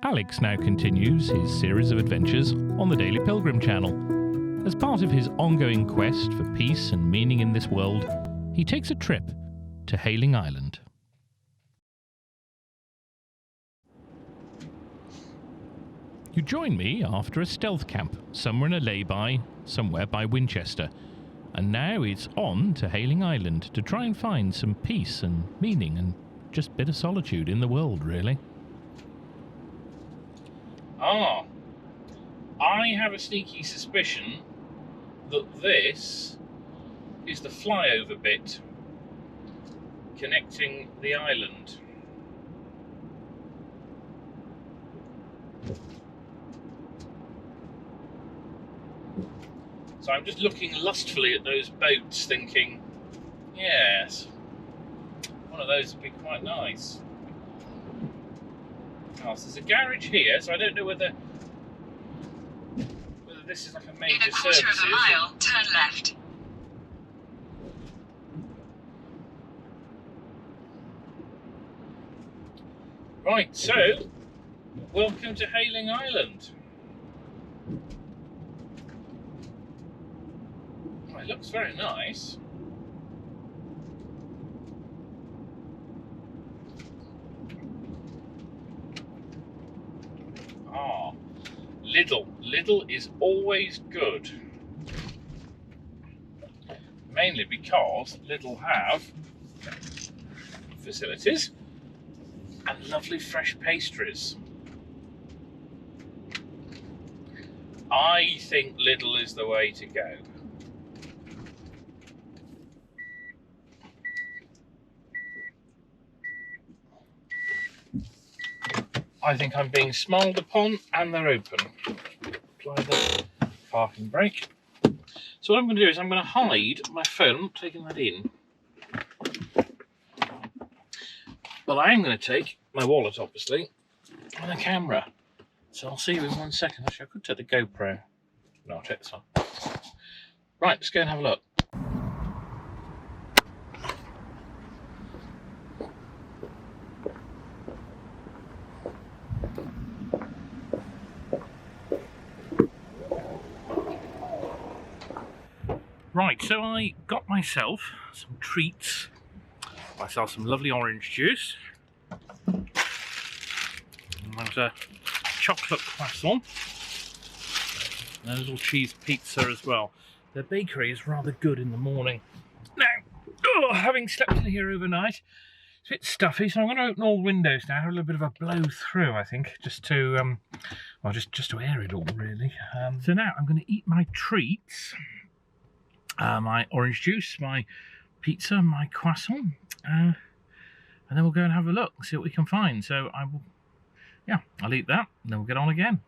Alex now continues his series of adventures on the Daily Pilgrim channel. As part of his ongoing quest for peace and meaning in this world, he takes a trip to Hayling Island. You join me after a stealth camp, somewhere in a lay-by, somewhere by Winchester. And now it's on to Hayling Island to try and find some peace and meaning and just a bit of solitude in the world, really. I have a sneaky suspicion that this is the flyover bit connecting the island. So I'm just looking lustfully at those boats thinking, yes, one of those would be quite nice. Oh, so there's a garage here, so I don't know whether this is like a major service. In a quarter of a mile, turn left. Right, so, welcome to Hayling Island. Oh, it looks very nice. Lidl is always good. Mainly because Lidl have facilities and lovely fresh pastries. I think Lidl is the way to go. I think I'm being smiled upon and they're open. Apply the parking brake. So what I'm going to do is I'm going to hide my phone. I'm not taking that in. But I am going to take my wallet, obviously, and a camera. So I'll see you in 1 second. Actually, I could take the GoPro. No, I'll take this one. Right, let's go and have a look. Right, so I got myself some treats. Myself some lovely orange juice. And there's a chocolate croissant. And a little cheese pizza as well. The bakery is rather good in the morning. Now, having slept in here overnight, it's a bit stuffy, so I'm going to open all the windows now, have a little bit of a blow through, I think, just to, well, just to air it all, really. So now I'm going to eat my treats. My orange juice, my pizza, my croissant, and then we'll go and have a look, see what we can find. So I'll eat that, and then we'll get on again.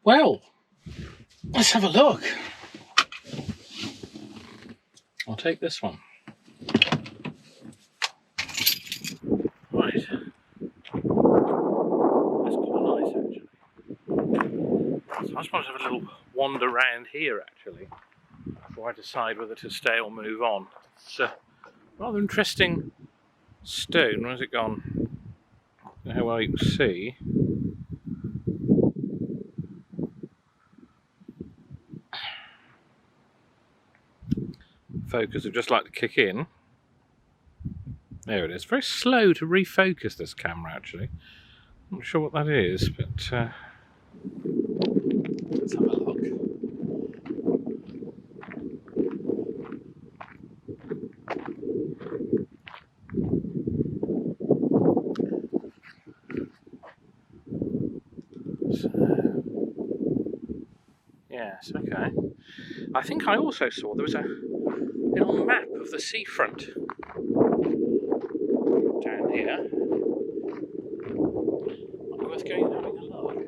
Well, let's have a look. I'll take this one. Right. That's quite nice, actually. So I just want to have a little wander around here, actually, before I decide whether to stay or move on. It's a rather interesting stone. Where's it gone? I don't know how well you can see. Focus would just like to kick in. There it is. Very slow to refocus this camera, actually. Not sure what that is, but let's have a look. So, yes, okay. I think I also saw there was a little map of the seafront down here. Might be worth going and having a look.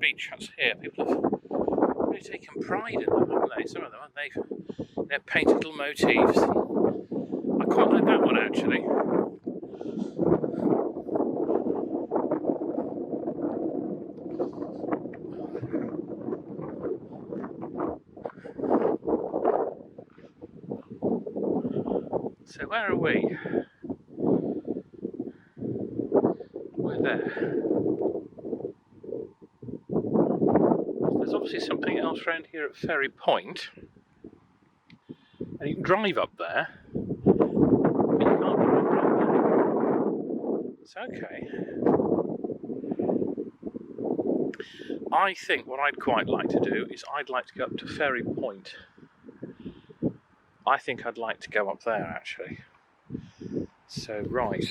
beach huts here. People have really taken pride in them, haven't they? Some of them, they've painted little motifs. I quite like that one actually. So where are we? We're there. There's obviously something else around here at Ferry Point. And you can drive up there. But you can't drive around there. It's okay. I think what I'd quite like to do is I'd like to go up to Ferry Point. I think I'd like to go up there actually. So right,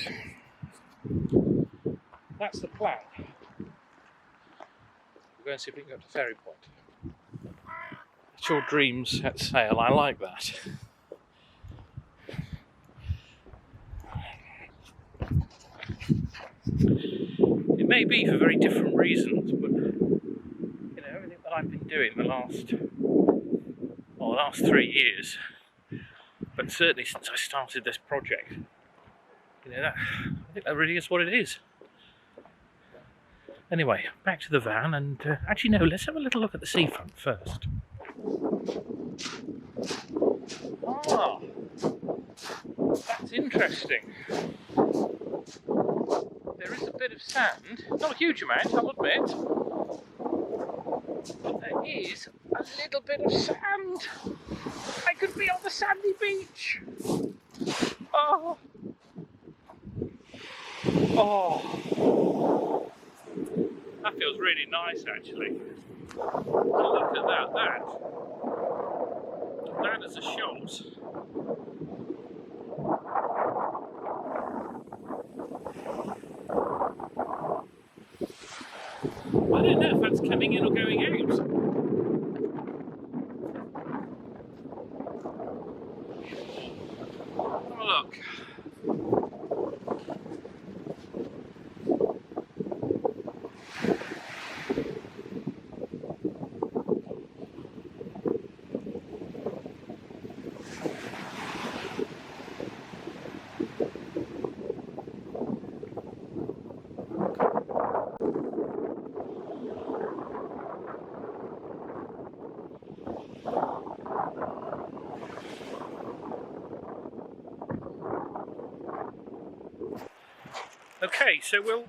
that's the plan. We'll go and see if we can go up to Ferry Point. Let your dreams set sail, I like that. It may be for very different reasons, but you know, everything that I've been doing the last 3 years, but certainly since I started this project, you know, I think that really is what it is. Anyway, back to the van, and actually no, let's have a little look at the seafront first. Ah, that's interesting. There is a bit of sand, not a huge amount, I'll admit, but there is a little bit of sand. I could be on the sandy beach. Oh. Oh. That feels really nice actually. Look at that. That is a shot. I don't know if that's coming in or going out. Have a look. Okay, so we'll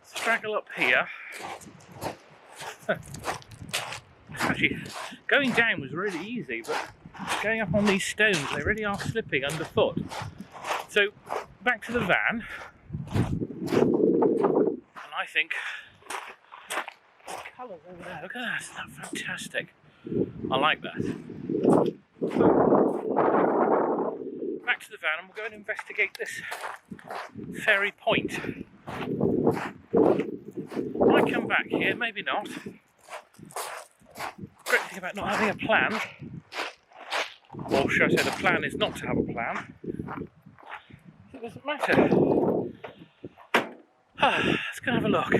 straggle up here. Actually, going down was really easy, but going up on these stones, they really are slipping underfoot. So, back to the van. And I think, colours over there, look at that, isn't that fantastic? I like that. Back to the van and we'll go and investigate this Ferry Point. Might come back here, maybe not. Great thing about not having a plan, or should I say the plan is not to have a plan, it doesn't matter. Let's go and have a look.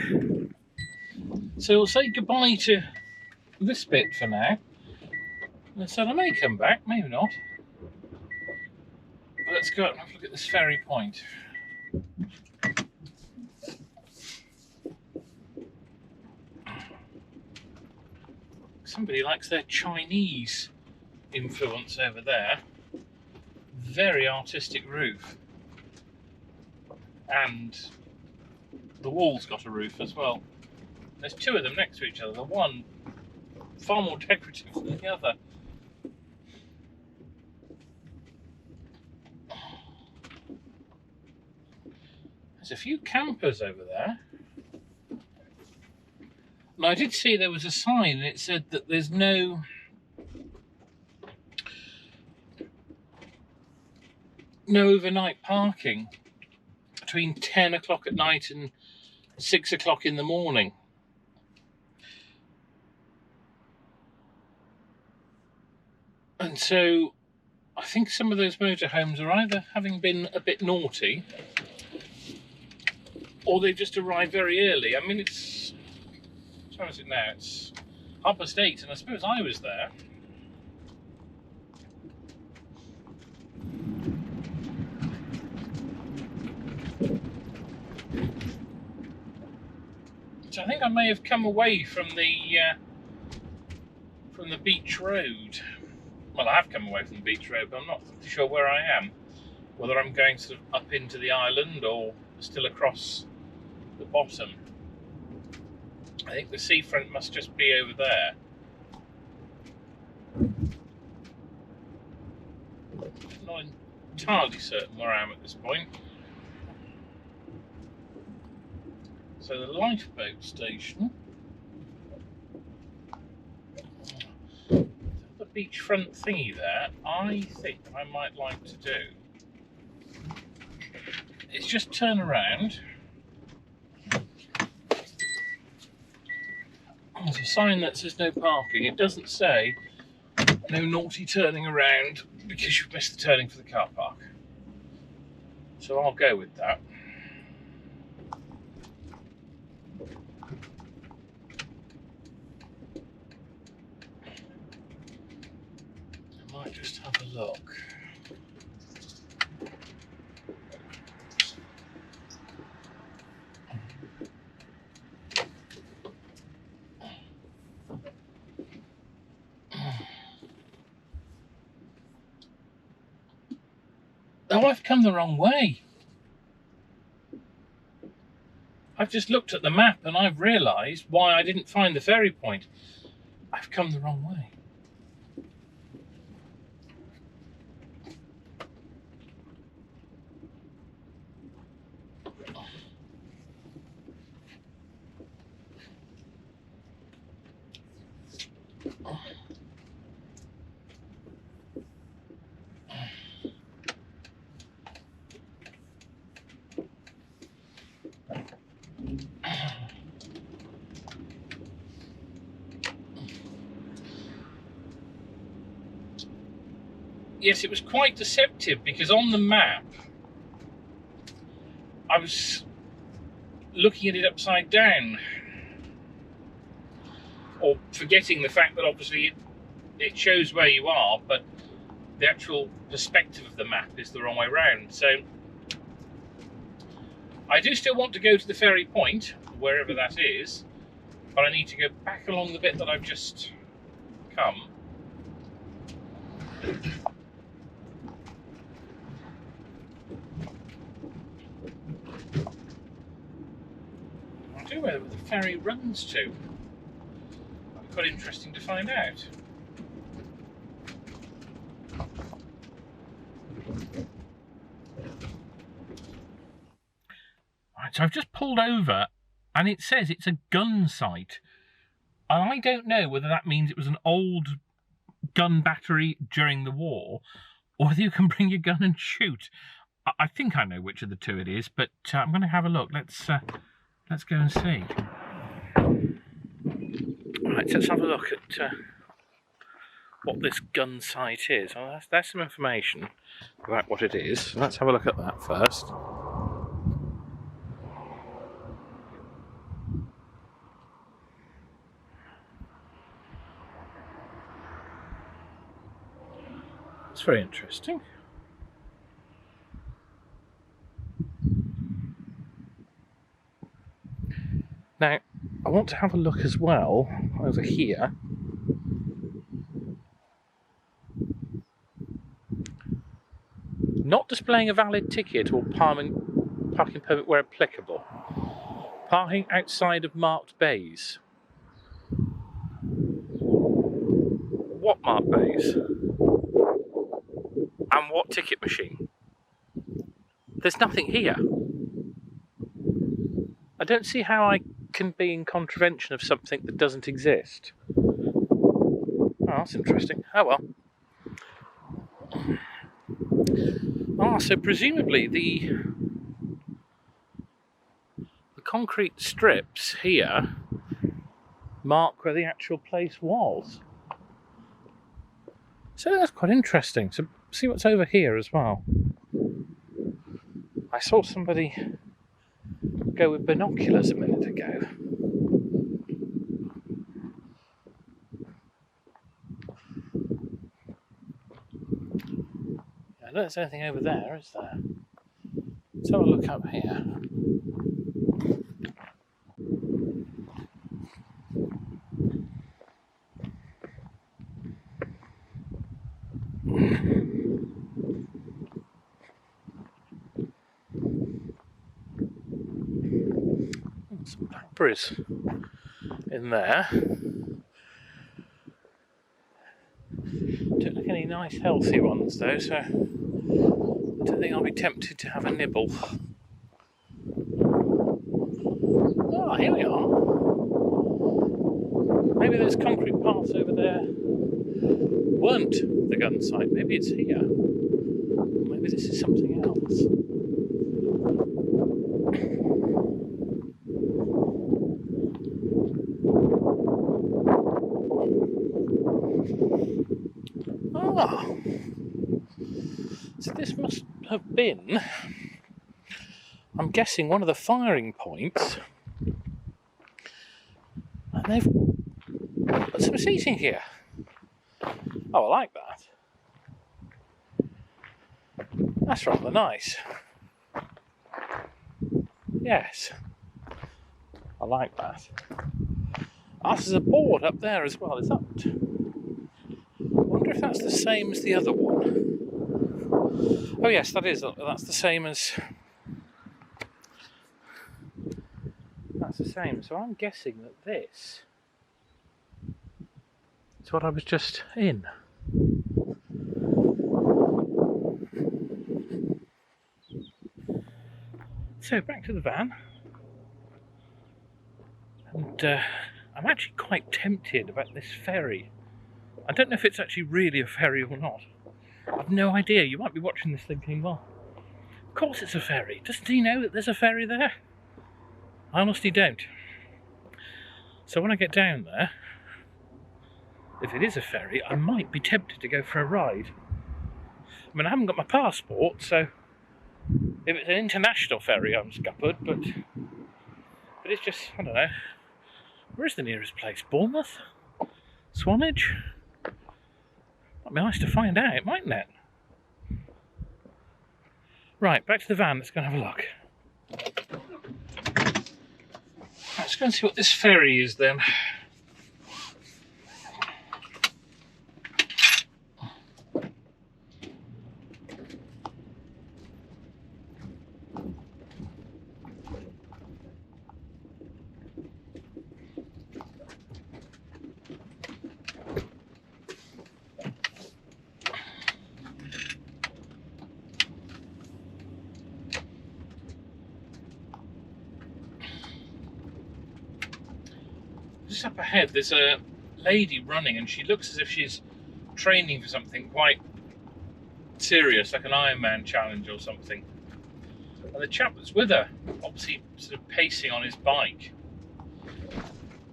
So we'll say goodbye to this bit for now. And so I may come back, maybe not. But let's go out and have a look at this Ferry Point. Somebody likes their Chinese influence over there. Very artistic roof. And the wall's got a roof as well. There's two of them next to each other. The one far more decorative than the other. There's a few campers over there. And I did see there was a sign and it said that there's no overnight parking between 10 o'clock at night and 6 o'clock in the morning. And so I think some of those motorhomes are either having been a bit naughty or they just arrived very early. I mean, it's What time is it now? It's 8:30, and I suppose I was there. So I think I may have come away from the beach road. Well, I have come away from the beach road, but I'm not sure where I am. Whether I'm going sort of up into the island or still across the bottom. I think the seafront must just be over there. I'm not entirely certain where I am at this point. So the lifeboat station. The beachfront thingy there, I think I might like to do is just turn around. There's a sign that says no parking. It doesn't say no naughty turning around because you've missed the turning for the car park. So I'll go with that. I might just have a look. Oh, I've come the wrong way. I've just looked at the map and I've realised why I didn't find the ferry point. I've come the wrong way. Yes, it was quite deceptive because on the map I was looking at it upside down, or forgetting the fact that obviously it shows where you are, but the actual perspective of the map is the wrong way round. So I do still want to go to the ferry point, wherever that is, but I need to go back along the bit that I've just come. I don't know where the ferry runs to. It'd be quite interesting to find out. Right, so I've just pulled over and it says it's a gun site. And I don't know whether that means it was an old gun battery during the war, or whether you can bring your gun and shoot. I think I know which of the two it is, but I'm going to have a look. Let's go and see. Right, so let's have a look at what this gun site is. Well, that's some information about what it is. Let's have a look at that first. It's very interesting. Now, I want to have a look as well over here. Not displaying a valid ticket or parking permit where applicable. Parking outside of marked bays. What marked bays? And what ticket machine? There's nothing here. I don't see how I can be in contravention of something that doesn't exist. Oh, that's interesting. Oh well. Ah, so presumably the concrete strips here mark where the actual place was. So that's quite interesting. So see what's over here as well. I saw somebody go with binoculars a minute ago. there's anything over there, is there? Let's have a look up here. Some blackberries in there. Don't look any nice healthy ones though, so I don't think I'll be tempted to have a nibble. Ah, here we are. Maybe those concrete paths over there weren't the gun site. Maybe it's here. Maybe this is something else. Ah, so this must have been, I'm guessing, one of the firing points, and they've put some seating here. Oh, I like that. That's rather nice. Yes, I like that. Ah, there's a board up there as well, is that? I wonder if that's the same as the other one. Oh yes, that is. That's the same as... That's the same. So I'm guessing that this is what I was just in. So back to the van. And I'm actually quite tempted about this ferry. I don't know if it's actually really a ferry or not. I've no idea. You might be watching this thinking, well, of course it's a ferry. Doesn't he know that there's a ferry there? I honestly don't. So when I get down there, if it is a ferry, I might be tempted to go for a ride. I mean, I haven't got my passport, so if it's an international ferry, I'm scuppered, but it's just, I don't know. Where's the nearest place? Bournemouth? Swanage? Might be nice to find out, mightn't it? Right, back to the van, let's go and have a look. Let's go and see what this ferry is then. Just up ahead, there's a lady running, and she looks as if she's training for something quite serious, like an Ironman challenge or something. And the chap that's with her, obviously sort of pacing on his bike,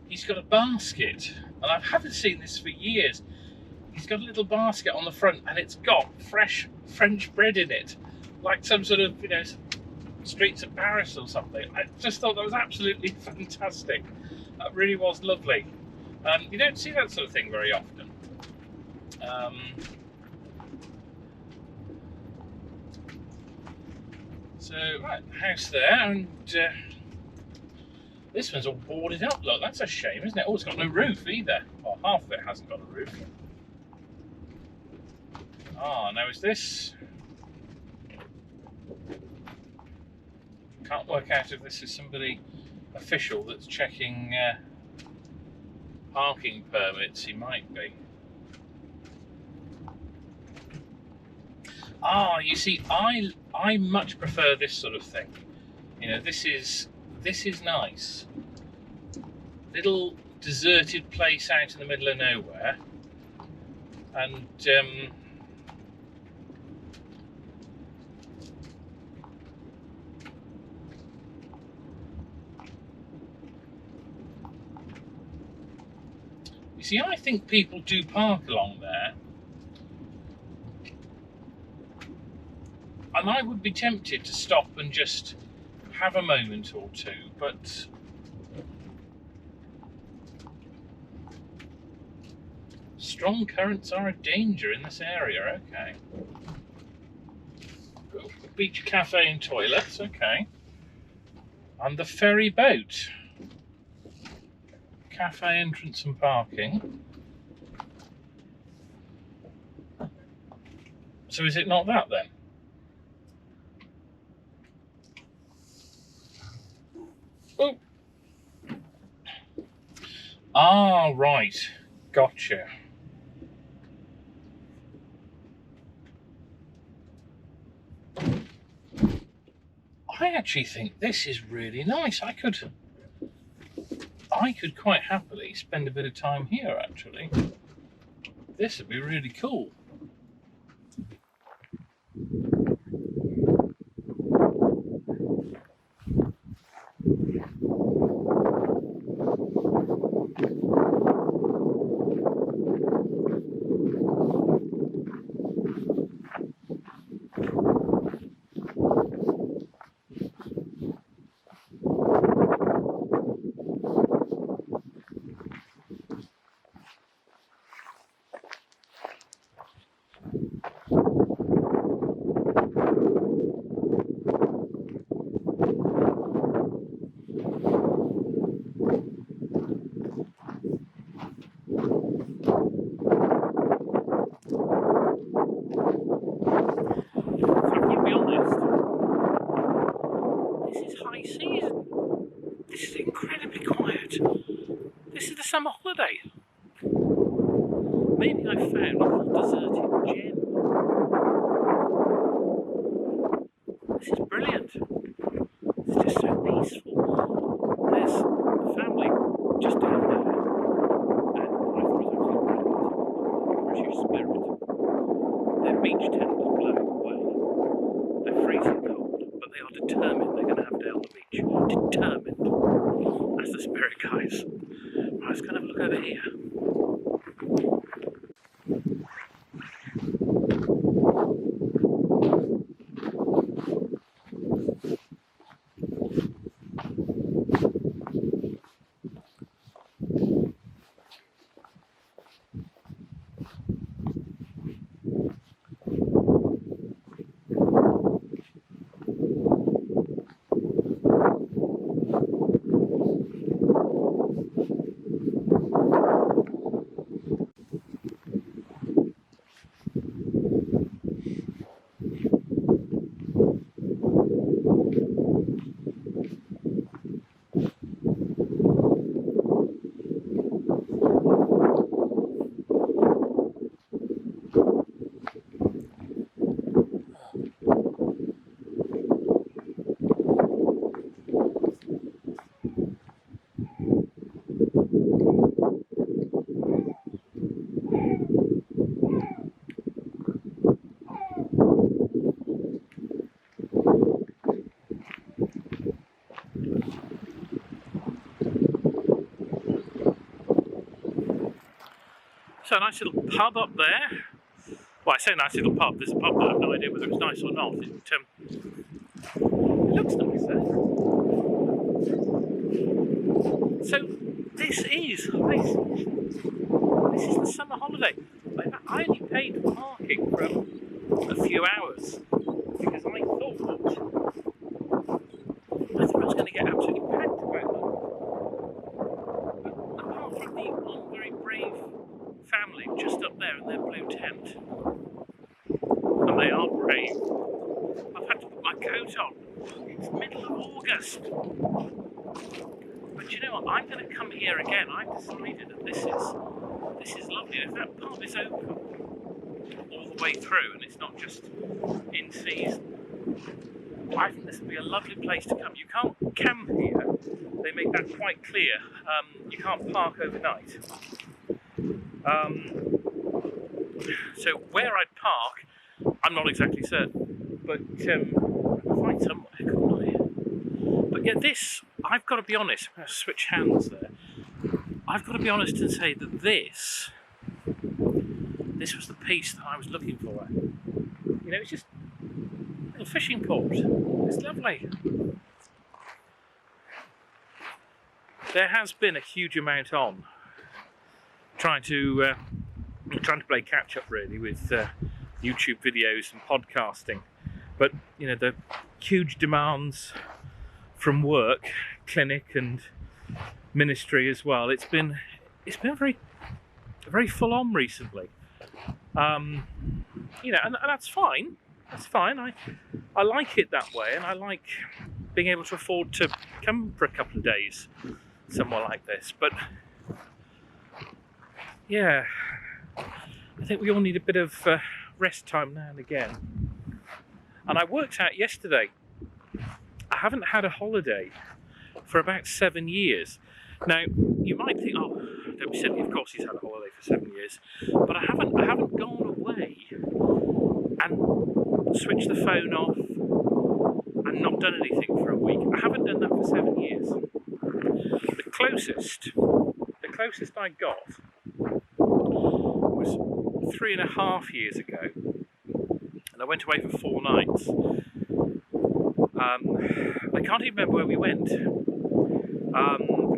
he's got a basket, and I haven't seen this for years. He's got a little basket on the front, and it's got fresh French bread in it, like some sort of, streets of Paris or something. I just thought that was absolutely fantastic. That really was lovely. You don't see that sort of thing very often. So, right, house there, and this one's all boarded up. Look, that's a shame, isn't it? Oh, it's got no roof either. Well, half of it hasn't got a roof. Ah, now is this... Can't work out if this is somebody official that's checking parking permits. He might be. Ah, you see, I much prefer this sort of thing. This is nice. Little deserted place out in the middle of nowhere, and you see, I think people do park along there, and I would be tempted to stop and just have a moment or two, but strong currents are a danger in this area. Okay. beach cafe and toilets, okay. And the ferry boat. Cafe entrance and parking. So is it not that then? Oh. Ah, right. Gotcha. I actually think this is really nice. I could quite happily spend a bit of time here, actually. This would be really cool. Summer holiday. Maybe I found a little deserted gem. This is brilliant. It's just so peaceful. There's a family just down there, and I thought it was absolutely brilliant. British spirit. Their beach tent is blowing away. They're freezing cold, but they are determined they're going to have a day on the beach. Determined. That's the spirit, guys. Let's kind of look over here. So a nice little pub up there. Well, I say nice little pub. There's a pub that I have no idea whether it's nice or not. It looks nice there. So this is the summer holiday. I only paid for parking for a few hours because I thought I was going to get absolutely packed about that. But apart from the one very brave family just up there in their blue tent, and they are brave, I've had to put my coat on. It's middle of August. But you know what, I'm going to come here again. I've decided that this is lovely. If that pub is open all the way through and it's not just in season, I think this would be a lovely place to come. You can't camp here. They make that quite clear. You can't park overnight. So where I'd park, I'm not exactly certain, but I'll find somewhere, couldn't I? But yeah, this, I've got to be honest, I'm going to switch hands there. I've got to be honest and say that this was the piece that I was looking for. You know, it's just a little fishing port. It's lovely. There has been a huge amount on trying to play catch up really with YouTube videos and podcasting, But you know, the huge demands from work, clinic, and ministry as well. It's been very full on recently. You know, and that's fine. That's fine. I like it that way, and I like being able to afford to come for a couple of days somewhere like this. But yeah, I think we all need a bit of rest time now and again. And I worked out yesterday, I haven't had a holiday for about 7 years. Now, you might think, oh, don't be silly, of course he's had a holiday for 7 years. But I haven't gone away and switched the phone off and not done anything for a week. I haven't done that for 7 years. The closest I got was 3.5 years ago. And I went away for 4 nights. I can't even remember where we went. It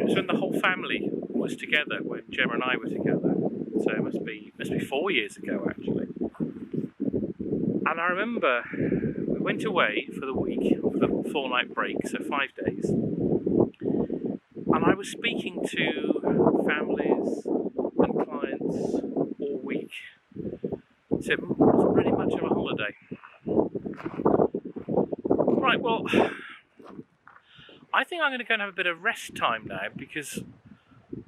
was when the whole family was together, when Gemma and I were together. So it must be 4 years ago, actually. And I remember we went away for the week, for the 4-night break, so 5 days. And I was speaking to families and clients all week. So it was pretty much of a holiday. Right, well, I think I'm going to go and have a bit of rest time now, because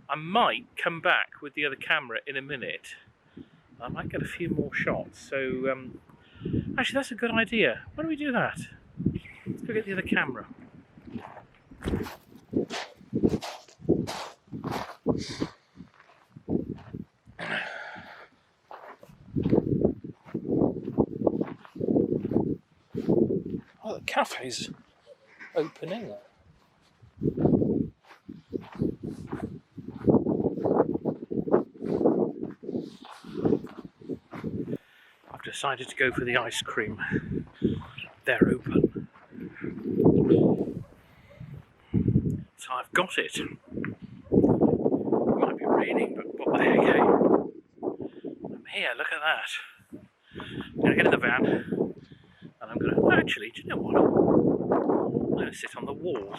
I might come back with the other camera in a minute. I might get a few more shots. So, actually, that's a good idea. Why don't we do that? Let's go get the other camera. Oh, the cafe's opening. I've decided to go for the ice cream. They're open. So I've got it. It might be raining, but what the heck, eh? I'm here, look at that. I'm going to get in the van, and I'm going to... Actually, do you know what? I'm going to sit on the wall.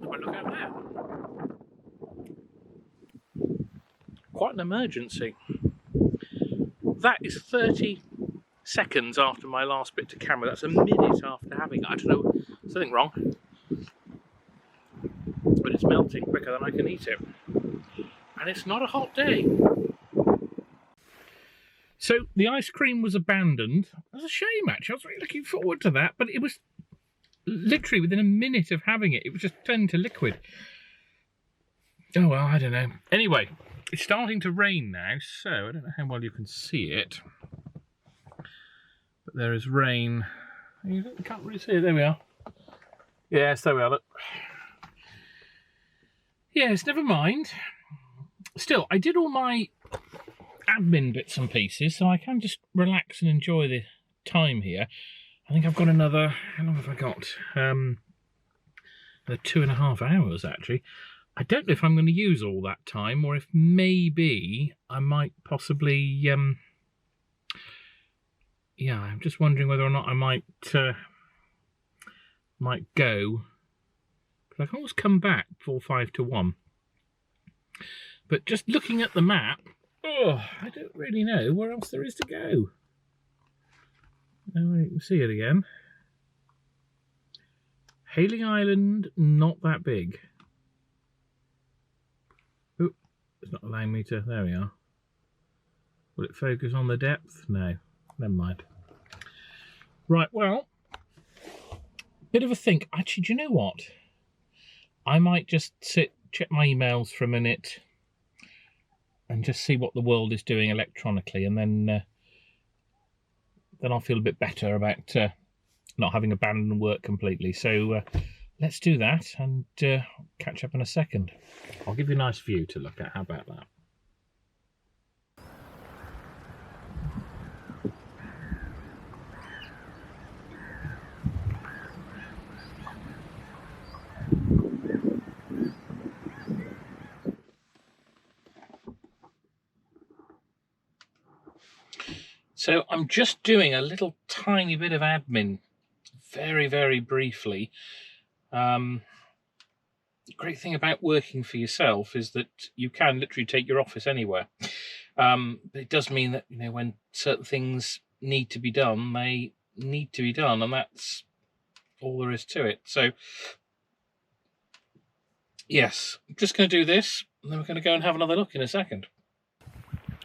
But look out there. Quite an emergency. That is 30 seconds after my last bit to camera. That's a minute after having it. I don't know, something wrong. But it's melting quicker than I can eat it. And it's not a hot day. So the ice cream was abandoned. It was a shame, actually. I was really looking forward to that, but it was literally within a minute of having it, it was just turned to liquid. Oh well, I don't know. Anyway, it's starting to rain now, so I don't know how well you can see it. But there is rain. You can't really see it. There we are. Yes, there we are. Look. Yes, never mind. Still, I did all my admin bits and pieces, so I can just relax and enjoy the time here. I think I've got another... How long have I got? Another 2.5 hours, actually. I don't know if I'm going to use all that time, or if maybe I might possibly... yeah, I'm just wondering whether or not I might go. Because I can always come back before 5 to 1. But just looking at the map, oh, I don't really know where else there is to go. Oh, you can see it again. Hayling Island, not that big. Oh, it's not allowing me to... There we are. Will it focus on the depth? No, never mind. Right, well, bit of a think. Actually, do you know what? I might just check my emails for a minute and just see what the world is doing electronically, and then I'll feel a bit better about not having abandoned work completely. So let's do that and catch up in a second. I'll give you a nice view to look at. How about that? So I'm just doing a little tiny bit of admin, very, very briefly. Great thing about working for yourself is that you can literally take your office anywhere. But it does mean that, when certain things need to be done, they need to be done, and that's all there is to it. So, yes, I'm just going to do this, and then we're going to go and have another look in a second.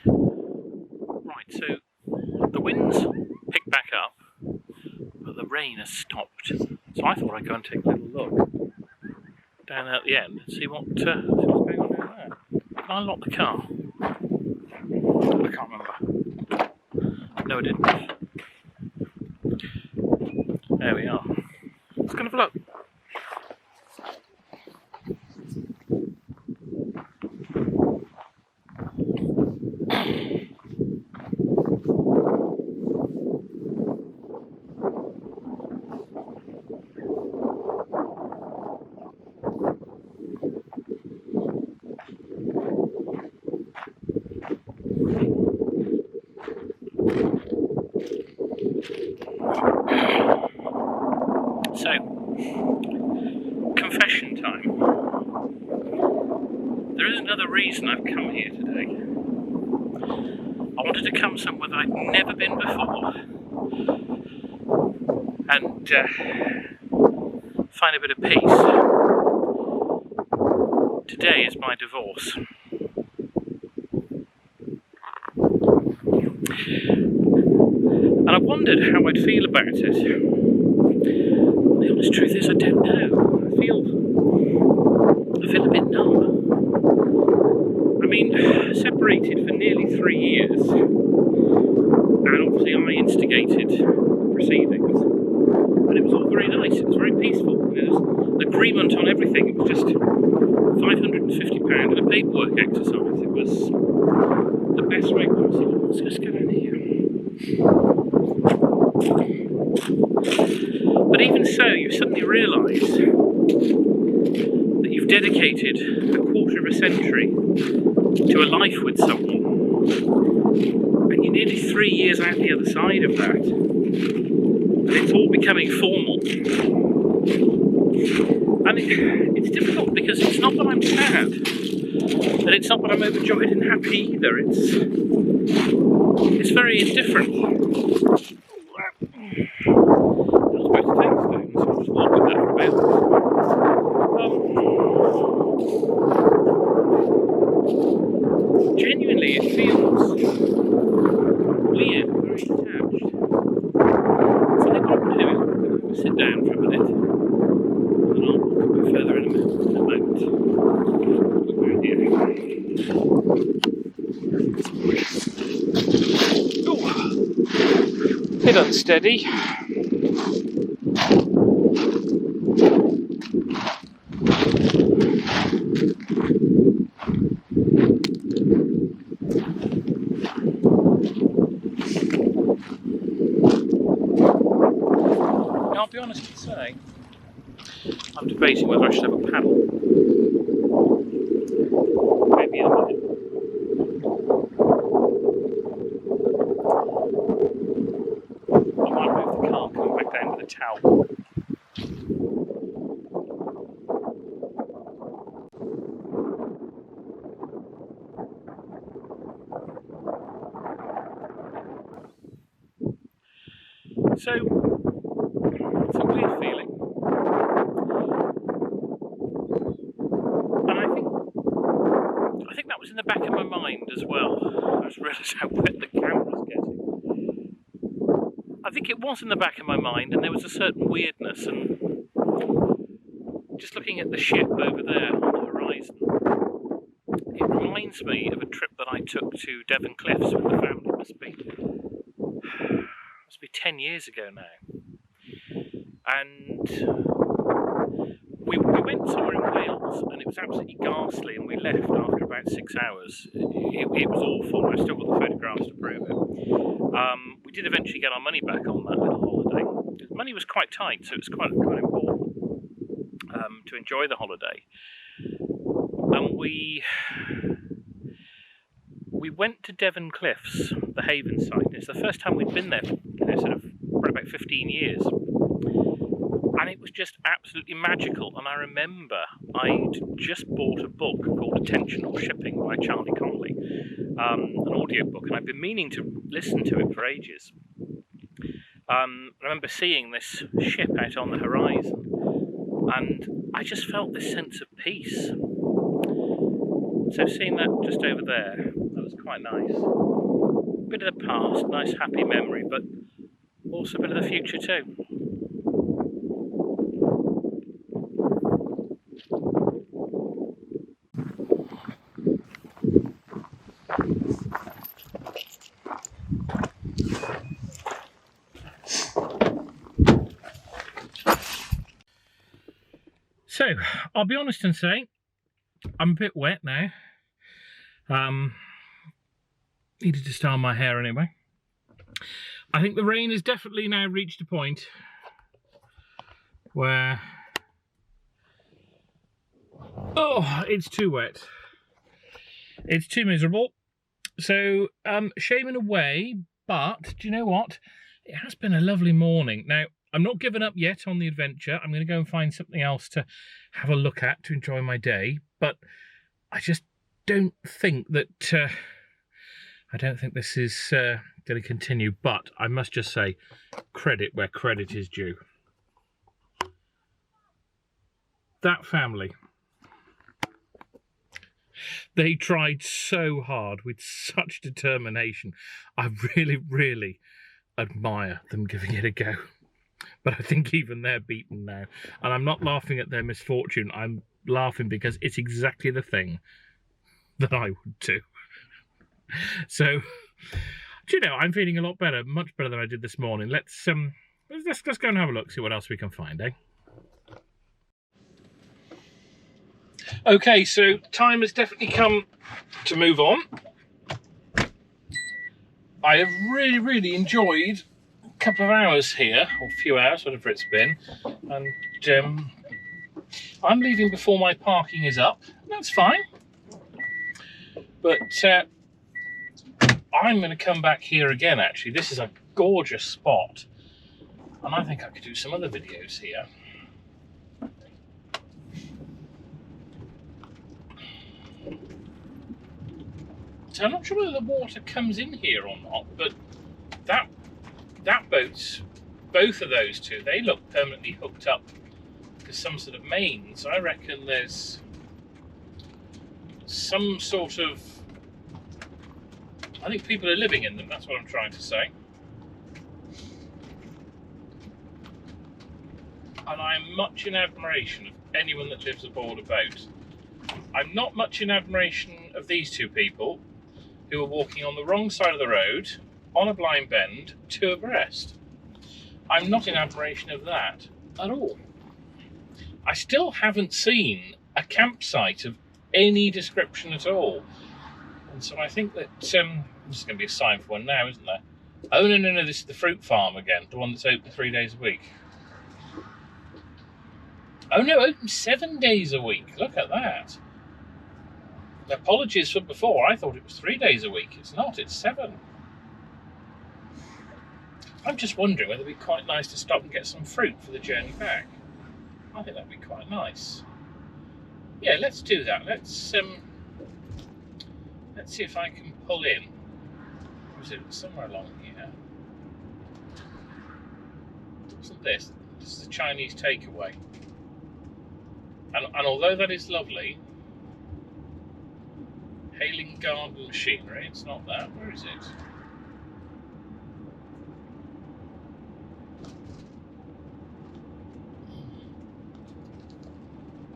Right, so the winds picked back up, but the rain has stopped. So I thought I'd go and take a little look down at the end and see what's going on down there. Can I lock the car? I can't remember. No, I didn't. There we are. Let's go and have a look. So, confession time. There is another reason I've come here today. I wanted to come somewhere that I'd never been before and find a bit of peace. Today is my divorce. And I wondered how I'd feel about it. The honest truth is I don't know. I feel a bit numb. I mean, separated for nearly 3 years, and obviously I instigated proceedings, and it was all very nice, it was very peaceful, there was agreement on everything. It was just £550 and a paperwork exercise. It was the best way possible. Let's just go in here. But even so, you suddenly realise that you've dedicated a quarter of a century to a life with someone, and you're nearly 3 years out the other side of that, and it's all becoming formal. And it's difficult because it's not that I'm sad, and it's not that I'm overjoyed and happy either. It's very indifferent. Genuinely, it feels weird, very detached. So I think what I'm going to do is I'm going to sit down for a minute, and I'll walk a bit further in a moment. Look around here. Oh, a bit unsteady. I'll be honest and say, I'm debating whether I should have a paddle. Maybe in a minute. I might move the car and come back down with a towel. So, it's a weird feeling, and I think that was in the back of my mind as well. I just realised how wet the camera's getting. I think it was in the back of my mind, and there was a certain weirdness, and just looking at the ship over there on the horizon, it reminds me of a trip that I took to Devon Cliffs with the family. It must be 10 years ago now. And we went somewhere in Wales, and it was absolutely ghastly, and we left after about 6 hours. It was awful. I've still got the photographs to prove it. We did eventually get our money back on that little holiday. The money was quite tight, so it was quite important to enjoy the holiday. And we we went to Devon Cliffs, the Haven site. It's the first time we'd been there, sort of for about 15 years. And it was just absolutely magical. And I remember I'd just bought a book called Attentional Shipping by Charlie Connolly, an audio book, and I've been meaning to listen to it for ages. I remember seeing this ship out on the horizon, and I just felt this sense of peace. So seeing that just over there, that was quite nice. A bit of the past, nice happy memory, but also a bit of the future too. So, I'll be honest and say, I'm a bit wet now. Needed to style my hair anyway. I think the rain has definitely now reached a point where, oh, it's too wet. It's too miserable. So, shame in a way, but do you know what? It has been a lovely morning. Now, I'm not giving up yet on the adventure. I'm going to go and find something else to have a look at to enjoy my day. But I just don't think that... I don't think this is going to continue. But I must just say, credit where credit is due. That family. They tried so hard with such determination. I really, really admire them giving it a go. But I think even they're beaten now. And I'm not laughing at their misfortune. I'm laughing because it's exactly the thing that I would do. So, do you know, I'm feeling a lot better, much better than I did this morning. Let's go and have a look, see what else we can find, eh? Okay, so time has definitely come to move on. I have really, really enjoyed couple of hours here, or a few hours, whatever it's been, and I'm leaving before my parking is up. That's fine, but I'm going to come back here again. Actually, this is a gorgeous spot, and I think I could do some other videos here. So I'm not sure whether the water comes in here or not, but that boat's, both of those two, they look permanently hooked up to some sort of main. So I reckon there's some sort of, I think people are living in them, that's what I'm trying to say. And I'm much in admiration of anyone that lives aboard a boat. I'm not much in admiration of these two people who are walking on the wrong side of the road, on a blind bend, two abreast. I'm not in admiration of that at all. I still haven't seen a campsite of any description at all. And so I think that, this is going to be a sign for one now, isn't there? Oh, no, this is the fruit farm again, the one that's open 3 days a week. Oh no, open 7 days a week, look at that. Apologies for before, I thought it was 3 days a week. It's not, it's 7. I'm just wondering whether it'd be quite nice to stop and get some fruit for the journey back. I think that'd be quite nice. Yeah, let's do that. Let's see if I can pull in. Or is it somewhere along here? Isn't this? This is a Chinese takeaway. And although that is lovely, Hayling Garden Machinery, it's not that. Where is it?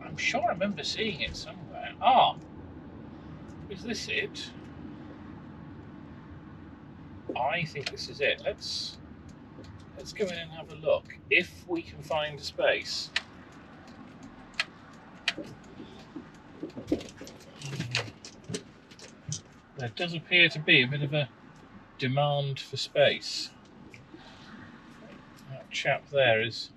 I'm sure I remember seeing it somewhere. Ah, is this it? I think this is it. Let's go in and have a look if we can find a space. There does appear to be a bit of a demand for space. That chap there is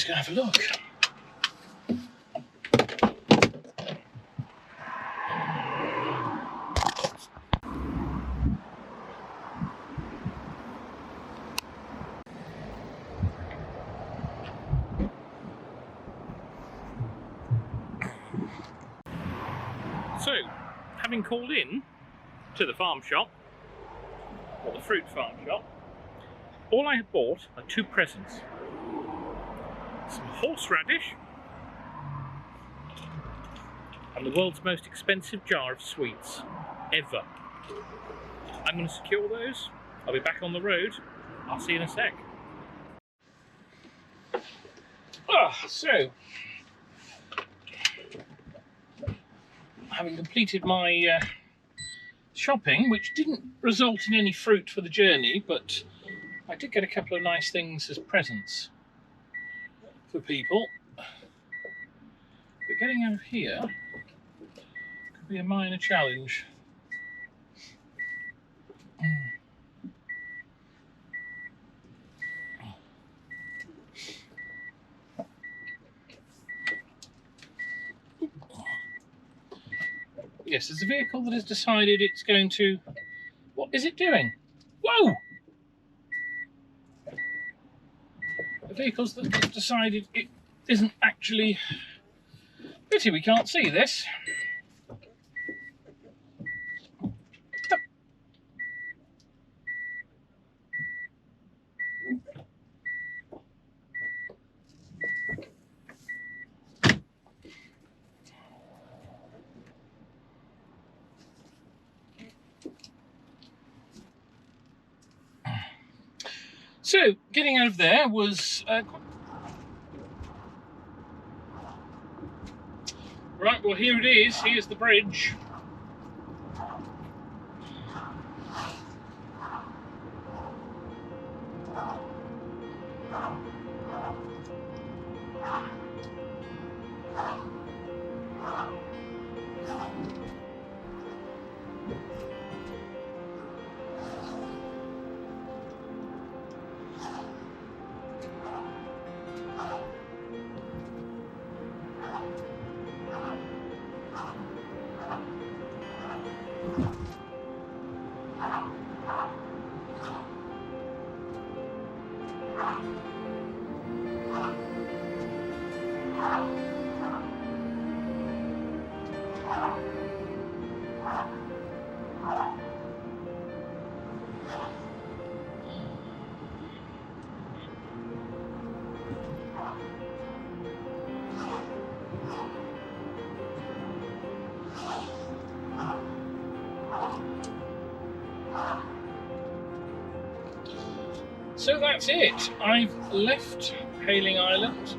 Let's go have a look. So, having called in to the farm shop, or the fruit farm shop, all I had bought are 2 presents. Some horseradish and the world's most expensive jar of sweets ever. I'm going to secure those. I'll be back on the road. I'll see you in a sec. So, having completed my shopping, which didn't result in any fruit for the journey, but I did get a couple of nice things as presents for people. But getting out of here could be a minor challenge. Yes, there's a vehicle that has decided it's going to... What is it doing? Whoa! The vehicle's that has decided it isn't actually... Pity we can't see this. So, getting out of there was... Right, well here it is, here's the bridge. So that's it. I've left Hayling Island.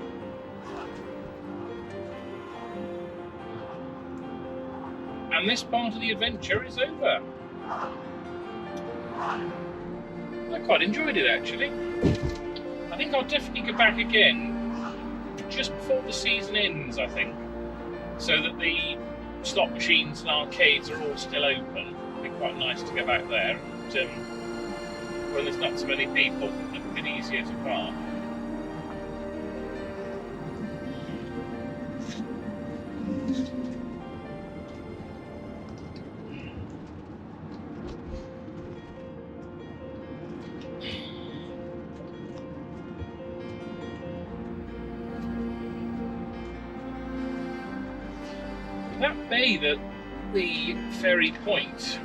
And this part of the adventure is over. I quite enjoyed it actually. I think I'll definitely go back again just before the season ends, I think, so that the slot machines and arcades are all still open. It'd be quite nice to go back there and when there's not so many people, it's a bit easier to park. That bay, the ferry point,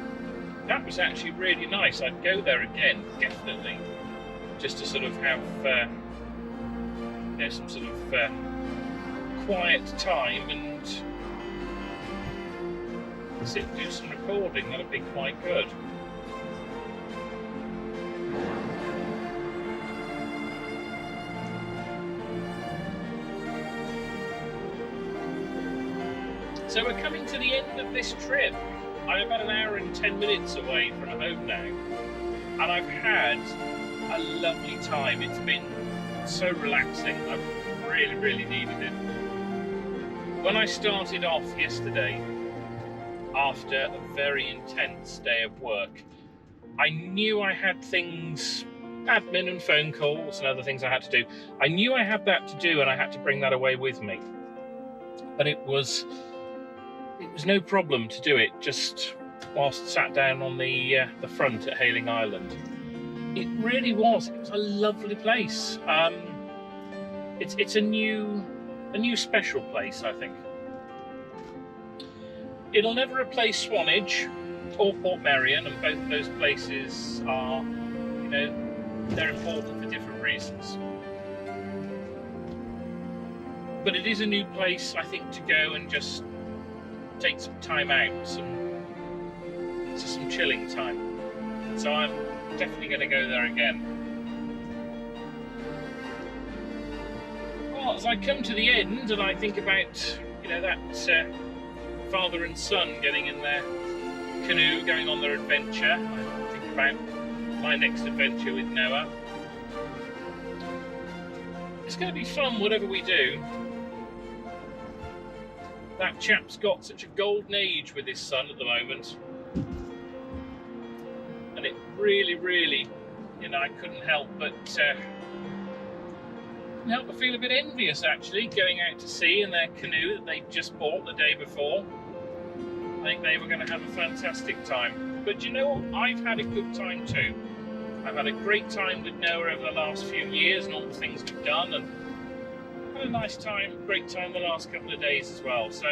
that was actually really nice. I'd go there again, definitely, just to sort of have some sort of quiet time and sit and do some recording. That'd be quite good. So we're coming to the end of this trip. I'm about an hour and 10 minutes away from home now, and I've had a lovely time. It's been so relaxing. I've really, really needed it. When I started off yesterday, after a very intense day of work, I knew I had things admin and phone calls and other things I had to do. I knew I had that to do and I had to bring that away with me. But it was no problem to do it just whilst sat down on the front at Hayling Island. It really was. It was a lovely place. It's a new special place, I think. It'll never replace Swanage or Portmeirion, and both of those places are, you know, they're important for different reasons. But it is a new place, I think, to go and just take some time out, some chilling time. So I'm definitely going to go there again. Well, as I come to the end and I think about, you know, that father and son getting in their canoe, going on their adventure, I think about my next adventure with Noah. It's going to be fun, whatever we do. That chap's got such a golden age with his son at the moment. And it really, you know, I couldn't help but feel a bit envious, actually, going out to sea in their canoe that they just bought the day before. I think they were going to have a fantastic time. But you know what? I've had a good time too. I've had a great time with Noah over the last few years and all the things we've done, and had a nice time, great time the last couple of days as well. So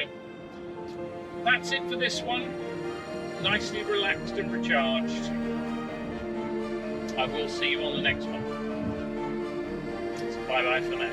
that's it for this one. Nicely relaxed and recharged. I will see you on the next one. So bye bye for now.